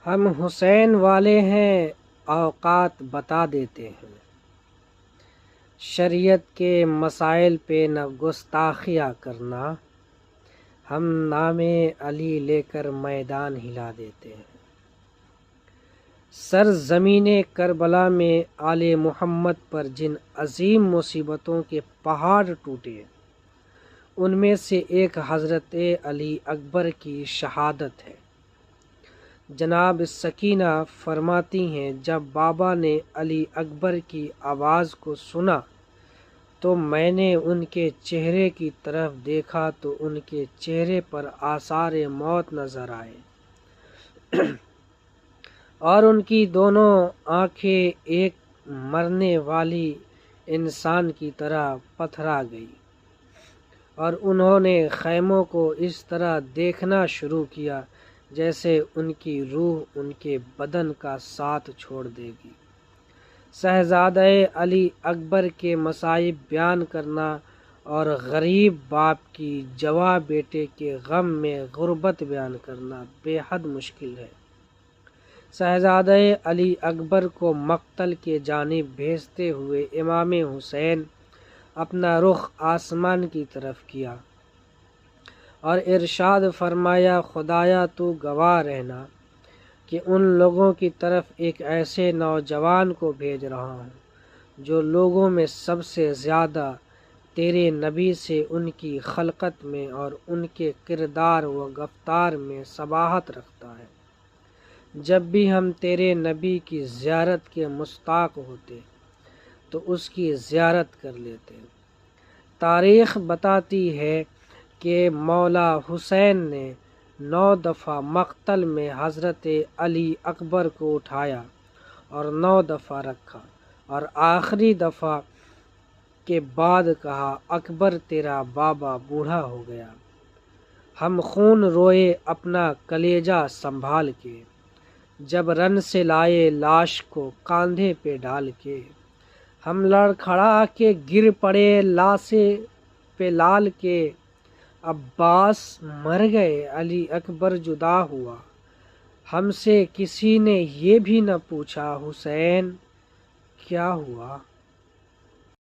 ہم حسین والے ہیں، اوقات بتا دیتے ہیں، شریعت کے مسائل پہ نہ گستاخیاں کرنا، ہم نام علی لے کر میدان ہلا دیتے ہیں۔ سرزمین کربلا میں آل محمد پر جن عظیم مصیبتوں کے پہاڑ ٹوٹے، ان میں سے ایک حضرت علی اکبر کی شہادت ہے۔ جناب سکینہ فرماتی ہیں، جب بابا نے علی اکبر کی آواز کو سنا تو میں نے ان کے چہرے کی طرف دیکھا تو ان کے چہرے پر آثار موت نظر آئے اور ان کی دونوں آنکھیں ایک مرنے والی انسان کی طرح پتھرا گئی، اور انہوں نے خیموں کو اس طرح دیکھنا شروع کیا جیسے ان کی روح ان کے بدن کا ساتھ چھوڑ دے گی۔ صاحبزادہ علی اکبر کے مصائب بیان کرنا اور غریب باپ کی جواں بیٹے کے غم میں غربت بیان کرنا بے حد مشکل ہے۔ صاحبزادہ علی اکبر کو مقتل کے جانب بھیجتے ہوئے امام حسین اپنا رخ آسمان کی طرف کیا اور ارشاد فرمایا، خدایا تو گواہ رہنا کہ ان لوگوں کی طرف ایک ایسے نوجوان کو بھیج رہا ہوں جو لوگوں میں سب سے زیادہ تیرے نبی سے ان کی خلقت میں اور ان کے کردار و گفتار میں شباہت رکھتا ہے۔ جب بھی ہم تیرے نبی کی زیارت کے مشتاق ہوتے تو اس کی زیارت کر لیتے۔ تاریخ بتاتی ہے کہ مولا حسین نے 9 دفعہ مقتل میں حضرت علی اکبر کو اٹھایا اور 9 دفعہ رکھا، اور آخری دفعہ کے بعد کہا، اکبر تیرا بابا بوڑھا ہو گیا۔ ہم خون روئے اپنا کلیجہ سنبھال کے، جب رن سے لائے لاش کو کاندھے پہ ڈال کے، ہم لڑکھڑا کے گر پڑے لاشے پہ لال کے، عباس مر گئے علی اکبر جدا ہوا، ہم سے کسی نے یہ بھی نہ پوچھا حسین کیا ہوا۔